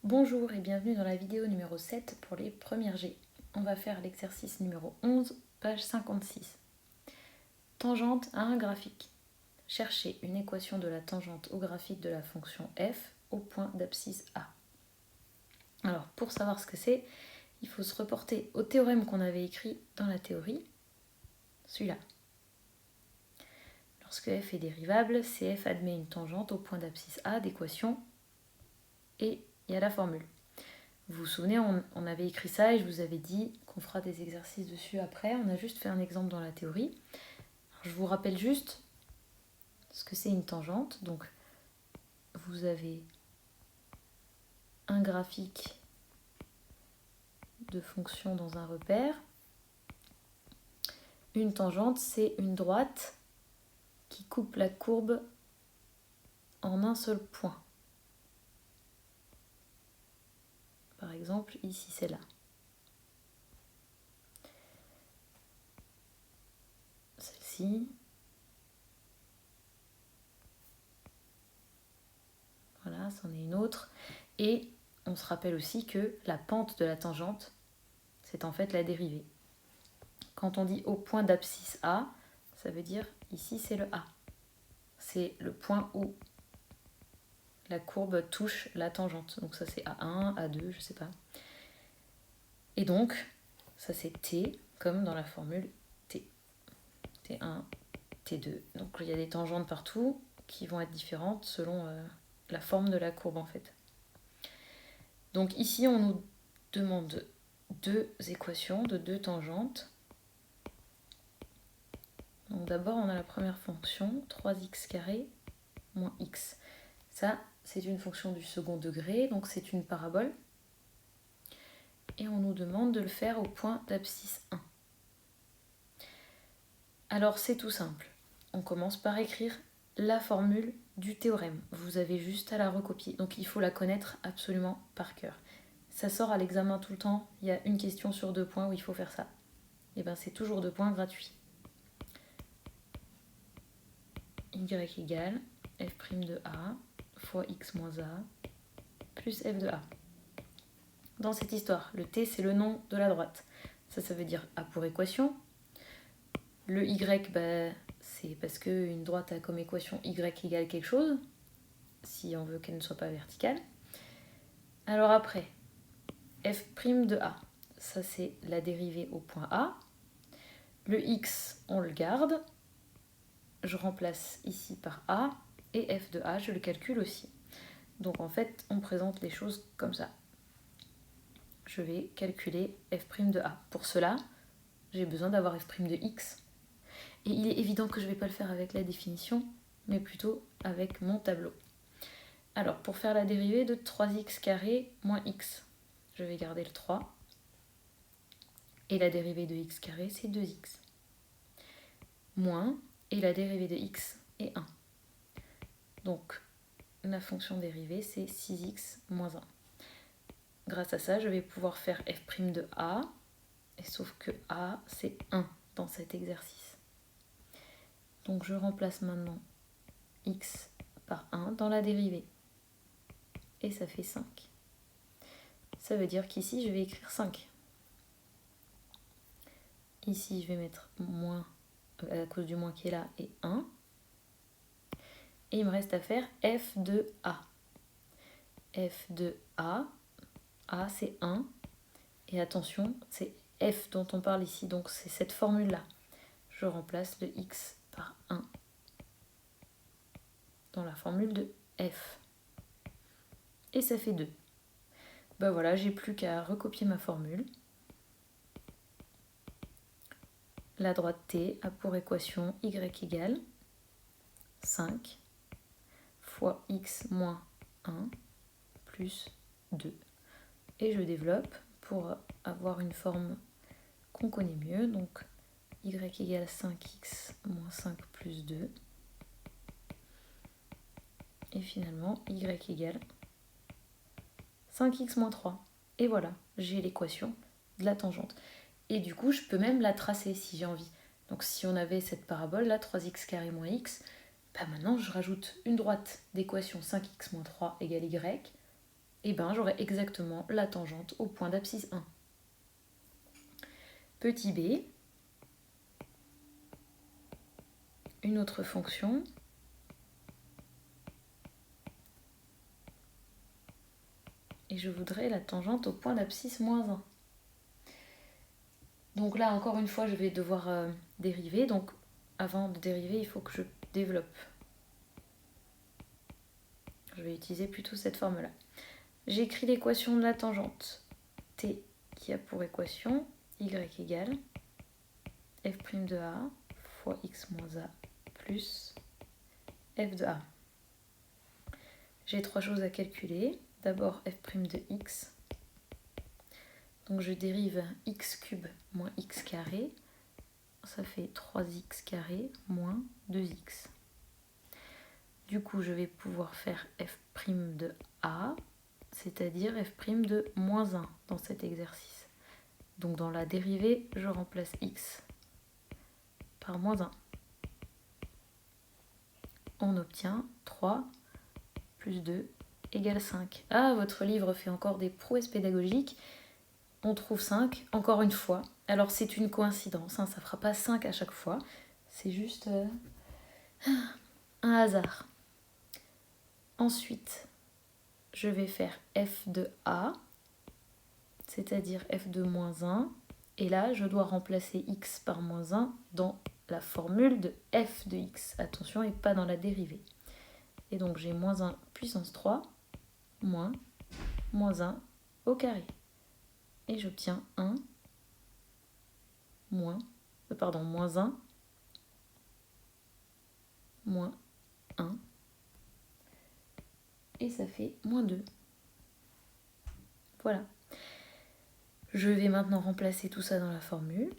Bonjour et bienvenue dans la vidéo numéro 7 pour les premières G. On va faire l'exercice numéro 11, page 56. Tangente à un graphique. Cherchez une équation de la tangente au graphique de la fonction f au point d'abscisse A. Alors pour savoir ce que c'est, il faut se reporter au théorème qu'on avait écrit dans la théorie, celui-là. Lorsque f est dérivable, CF admet une tangente au point d'abscisse A d'équation et il y a la formule. Vous vous souvenez, on avait écrit ça et je vous avais dit qu'on fera des exercices dessus après. On a juste fait un exemple dans la théorie. Alors, je vous rappelle juste ce que c'est une tangente. Donc, vous avez un graphique de fonction dans un repère. Une tangente, c'est une droite qui coupe la courbe en un seul point. Par exemple, ici, c'est là. Celle-ci. Voilà, c'en est une autre. Et on se rappelle aussi que la pente de la tangente, c'est en fait la dérivée. Quand on dit au point d'abscisse A, ça veut dire ici c'est le A. C'est le point où la courbe touche la tangente. Donc ça c'est A1, A2, je sais pas. Et donc, ça c'est T, comme dans la formule T. T1, T2. Donc il y a des tangentes partout qui vont être différentes selon la forme de la courbe en fait. Donc ici on nous demande deux équations de deux tangentes. Donc d'abord on a la première fonction, 3x carré moins x. Ça, c'est une fonction du second degré, donc c'est une parabole. Et on nous demande de le faire au point d'abscisse 1. Alors c'est tout simple. On commence par écrire la formule du théorème. Vous avez juste à la recopier. Donc il faut la connaître absolument par cœur. Ça sort à l'examen tout le temps. Il y a une question sur 2 points où il faut faire ça. Et bien c'est toujours 2 points gratuits. Y égale f' de a fois x moins a plus f de a. Dans cette histoire, le t c'est le nom de la droite. Ça veut dire a pour équation. Le y, c'est parce qu'une droite a comme équation y égale quelque chose, si on veut qu'elle ne soit pas verticale. Alors après, f' de a, ça c'est la dérivée au point A. Le x, on le garde. Je remplace ici par a, et f de a, je le calcule aussi. Donc en fait, on présente les choses comme ça. Je vais calculer f' de a. Pour cela, j'ai besoin d'avoir f' de x. Et il est évident que je ne vais pas le faire avec la définition, mais plutôt avec mon tableau. Alors, pour faire la dérivée de 3x carré moins x, je vais garder le 3. Et la dérivée de x carré, c'est 2x. Moins, et la dérivée de x est 1. Donc, la fonction dérivée, c'est 6x moins 1. Grâce à ça, je vais pouvoir faire f' de a, et sauf que a, c'est 1 dans cet exercice. Donc, je remplace maintenant x par 1 dans la dérivée. Et ça fait 5. Ça veut dire qu'ici, je vais écrire 5. Ici, je vais mettre moins, à cause du moins qui est là, et 1. Et il me reste à faire f de a. F de a c'est 1. Et attention, c'est f dont on parle ici, donc c'est cette formule-là. Je remplace le x par 1 dans la formule de f. Et ça fait 2. Ben voilà, j'ai plus qu'à recopier ma formule. La droite t a pour équation y égale 5 fois x moins 1 plus 2. Et je développe pour avoir une forme qu'on connaît mieux. Donc y égale 5x moins 5 plus 2. Et finalement, y égale 5x moins 3. Et voilà, j'ai l'équation de la tangente. Et du coup, je peux même la tracer si j'ai envie. Donc si on avait cette parabole là, 3x carré moins x, maintenant je rajoute une droite d'équation 5x moins 3 égale y. et ben j'aurai exactement la tangente au point d'abscisse 1. Petit b, une autre fonction, et je voudrais la tangente au point d'abscisse moins 1. Donc là, encore une fois, je vais devoir dériver. Donc avant de dériver, il faut que je développe. Je vais utiliser plutôt cette forme-là. J'écris l'équation de la tangente. T qui a pour équation y égale f' de a fois x moins a plus f de a. J'ai trois choses à calculer. D'abord f' de x. Donc je dérive x cube moins x carré. Ça fait 3x carré moins 2x. Du coup, je vais pouvoir faire f' de a, c'est-à-dire f' de moins 1 dans cet exercice. Donc dans la dérivée, je remplace x par moins 1. On obtient 3 plus 2 égale 5. Ah, votre livre fait encore des prouesses pédagogiques. On trouve 5, encore une fois. Alors c'est une coïncidence, hein, ça ne fera pas 5 à chaque fois. C'est juste un hasard. Ensuite, je vais faire f de a, c'est-à-dire f de moins 1. Et là, je dois remplacer x par moins 1 dans la formule de f de x. Attention, et pas dans la dérivée. Et donc j'ai moins 1 puissance 3 moins 1 au carré. Et j'obtiens 1 moins 1 moins 1. Et ça fait moins 2. Voilà. Je vais maintenant remplacer tout ça dans la formule.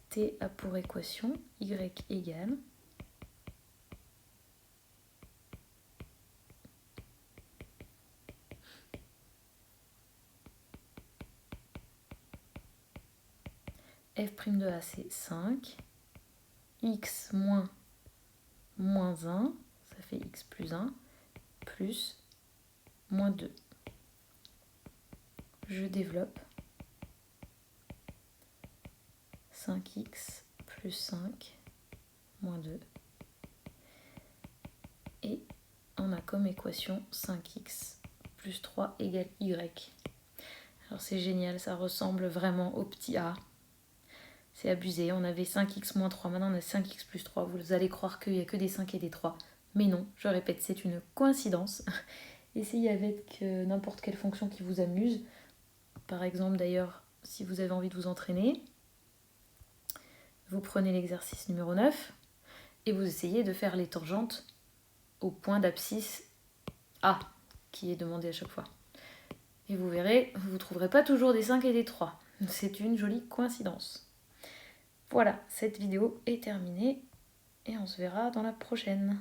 T a pour équation y égale f' de a c'est 5, x moins 1, ça fait x plus 1, plus moins 2. Je développe 5x plus 5 moins 2. Et on a comme équation 5x plus 3 égale y. Alors c'est génial, ça ressemble vraiment au petit a. C'est abusé, on avait 5x moins 3, maintenant on a 5x plus 3. Vous allez croire qu'il n'y a que des 5 et des 3. Mais non, je répète, c'est une coïncidence. Essayez avec n'importe quelle fonction qui vous amuse. Par exemple, d'ailleurs, si vous avez envie de vous entraîner, vous prenez l'exercice numéro 9 et vous essayez de faire les tangentes au point d'abscisse A, qui est demandé à chaque fois. Et vous verrez, vous ne trouverez pas toujours des 5 et des 3. C'est une jolie coïncidence. Voilà, cette vidéo est terminée et on se verra dans la prochaine.